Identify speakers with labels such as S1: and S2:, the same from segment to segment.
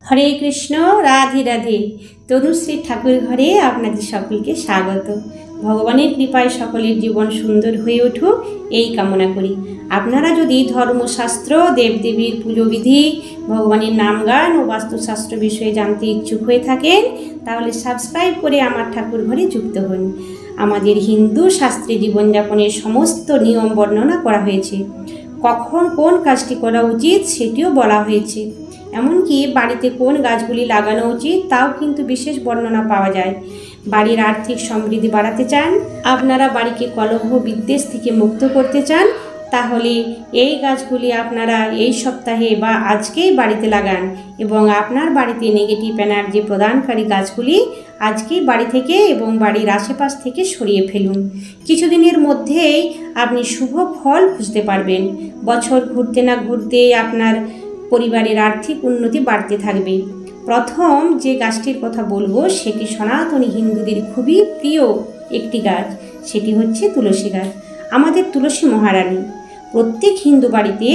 S1: হরে কৃষ্ণ, রাধে রাধে। তনুশ্রী ঠাকুর ঘরে আপনাদের সকলকে স্বাগত। ভগবানের কৃপায় সকলের জীবন সুন্দর হয়ে উঠুক এই কামনা করি। আপনারা যদি ধর্মশাস্ত্র, দেবদেবীর পুজোবিধি, ভগবানের নাম গান ও বাস্তুশাস্ত্র বিষয়ে জানতে ইচ্ছুক হয়ে থাকেন তাহলে সাবস্ক্রাইব করে আমার ঠাকুর ঘরে যুক্ত হন। আমাদের হিন্দু শাস্ত্রে জীবনযাপনের সমস্ত নিয়ম বর্ণনা করা হয়েছে। কখন কোন কাজটি করা উচিত সেটিও বলা হয়েছে। এমনকি বাড়িতে কোন গাছগুলি লাগানো উচিত তাও কিন্তু বিশেষ বর্ণনা পাওয়া যায়। বাড়ির আর্থিক সমৃদ্ধি বাড়াতে চান, আপনারা বাড়িকে কলহ বিদ্বেষ থেকে মুক্ত করতে চান, তাহলে এই গাছগুলি আপনারা এই সপ্তাহে বা আজকেই বাড়িতে লাগান এবং আপনার বাড়িতে নেগেটিভ এনার্জি প্রদানকারী গাছগুলি আজকেই বাড়ি থেকে এবং বাড়ির আশেপাশ থেকে সরিয়ে ফেলুন। কিছুদিনের মধ্যেই আপনি শুভ ফল বুঝতে পারবেন। বছর ঘুরতে না ঘুরতে আপনার পরিবারের আর্থিক উন্নতি বাড়তে থাকবে। প্রথম যে গাছটির কথা বলবো সেটি সনাতনী হিন্দুদের খুবই প্রিয় একটি গাছ, সেটি হচ্ছে তুলসী গাছ। আমাদের তুলসী মহারানী, প্রত্যেক হিন্দু বাড়িতে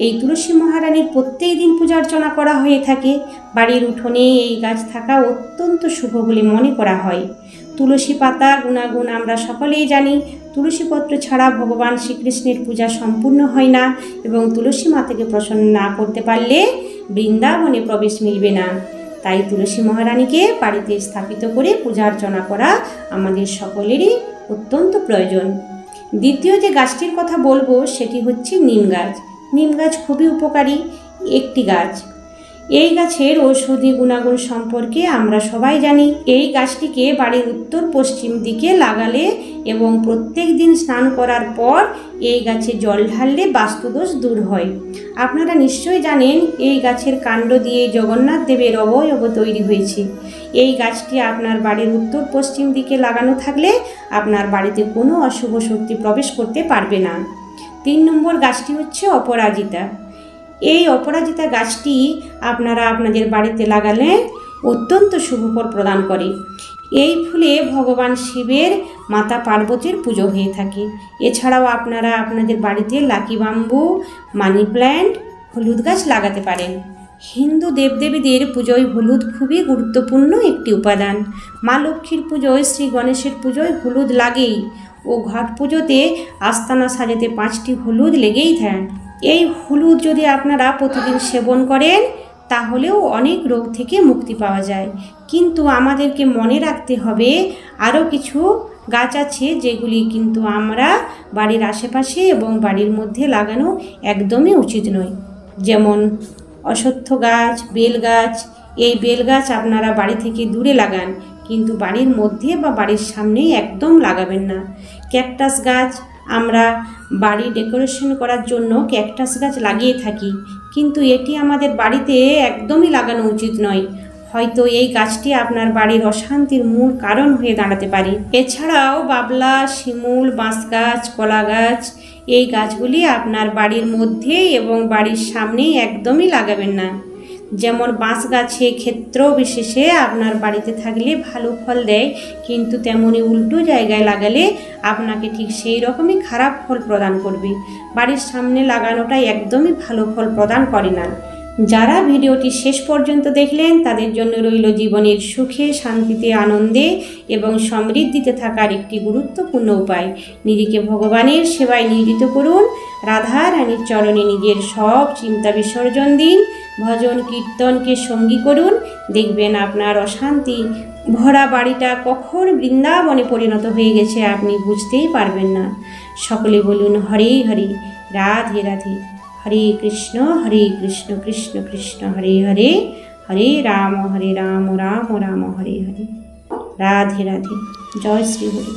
S1: এই তুলসী মহারানীর প্রত্যেক দিন পূজা অর্চনা করা হয়ে থাকে। বাড়ির উঠোনে এই গাছ থাকা অত্যন্ত শুভ বলে মনে করা হয়। তুলসী পাতা গুণাগুণ আমরা সকলেই জানি। তুলসী পত্র ছাড়া ভগবান শ্রীকৃষ্ণের পূজা সম্পূর্ণ হয় না এবং তুলসী মাতাকে প্রসন্ন না করতে পারলে বৃন্দাবনে প্রবেশ মিলবে না। তাই তুলসী মহারানীকে বাড়িতে স্থাপিত করে পূজা অর্চনা করা আমাদের সকলেরই অত্যন্ত প্রয়োজন। দ্বিতীয় যে গাছটির কথা বলবো সেটি হচ্ছে নিম গাছ। নিম গাছ খুবই উপকারী একটি গাছ। এই গাছের ঔষধি গুণাগুণ সম্পর্কে আমরা সবাই জানি। এই গাছটিকে বাড়ির উত্তর পশ্চিম দিকে লাগালে এবং প্রত্যেক দিন স্নান করার পর এই গাছে জল ঢাললে বাস্তুদোষ দূর হয়। আপনারা নিশ্চয়ই জানেন এই গাছের কাণ্ড দিয়ে জগন্নাথ দেবের অবয়ব তৈরি হয়েছে। এই গাছটি আপনার বাড়ির উত্তর পশ্চিম দিকে লাগানো থাকলে আপনার বাড়িতে কোনো অশুভ শক্তি প্রবেশ করতে পারবে না। 3 নম্বর গাছটি হচ্ছে অপরাজিতা। এই অপরাজিতা গাছটি আপনারা আপনাদের বাড়িতে লাগালে অত্যন্ত শুভফল প্রদান করে। এই ফুলে ভগবান শিবের, মাতা পার্বতীর পুজো হয়ে থাকে। এছাড়াও আপনারা আপনাদের বাড়িতে লাকি বাম্বু, মানি প্ল্যান্ট, হলুদ গাছ লাগাতে পারেন। হিন্দু দেবদেবীদের পুজোয় হলুদ খুবই গুরুত্বপূর্ণ একটি উপাদান। মা লক্ষ্মীর পুজোয়, শ্রী গণেশের পুজোয় হলুদ লাগেই ও ঘট পুজোতে আস্তানা সাজাতে 5টি হলুদ লেগেই থাকে। এই হলুদ যদি আপনারা প্রতিদিন সেবন করেন তাহলেও অনেক রোগ থেকে মুক্তি পাওয়া যায়। কিন্তু আমাদেরকে মনে রাখতে হবে আরও কিছু গাছ আছে যেগুলি কিন্তু আমরা বাড়ির আশেপাশে এবং বাড়ির মধ্যে লাগানো একদমই উচিত নয়। যেমন অশ্বত্থ গাছ, বেল গাছ। এই বেল গাছ আপনারা বাড়ি থেকে দূরে লাগান, কিন্তু বাড়ির মধ্যে বা বাড়ির সামনেই একদম লাগাবেন না। ক্যাকটাস গাছ, আমরা বাড়ি ডেকোরেশন করার জন্য ক্যাকটাস গাছ লাগিয়ে থাকি, কিন্তু এটি আমাদের বাড়িতে একদমই লাগানো উচিত নয়। হয়তো এই গাছটি আপনার বাড়ির অশান্তির মূল কারণ হয়ে দাঁড়াতে পারে। এছাড়াও বাবলা, শিমুল, বাঁশ গাছ, কলা গাছ, এই গাছগুলি আপনার বাড়ির মধ্যে এবং বাড়ির সামনে একদমই লাগাবেন না। যেমন বাঁশ গাছে ক্ষেত্র বিশেষে আপনার বাড়িতে থাকলে ভালো ফল দেয়, কিন্তু তেমনি উল্টো জায়গায় লাগালে আপনাকে ঠিক সেই রকমই খারাপ ফল প্রদান করবে। বাড়ির সামনে লাগানোটা একদমই ভালো ফল প্রদান করে না। যারা ভিডিওটি শেষ পর্যন্ত দেখলেন তাদের জন্য রইল জীবনের সুখে, শান্তিতে, আনন্দে এবং সমৃদ্ধিতে থাকার একটি গুরুত্বপূর্ণ উপায়। নিজেকে ভগবানের সেবায় নিয়োজিত করুন। রাধা রানীর চরণে নিজের সব চিন্তা বিসর্জন দিন। ভজন কীর্তনকে সঙ্গী করুন। দেখবেন আপনার অশান্তি ভরা বাড়িটা কখন বৃন্দাবনে পরিণত হয়ে গেছে আপনি বুঝতেই পারবেন না। সকলে বলুন হরে হরে, রাধে রাধে। হরে কৃষ্ণ কৃষ্ণ কৃষ্ণ হরে হরে, হরে রাম রাম রাম হরে হরে। রাধে রাধে। জয় শ্রী হরি।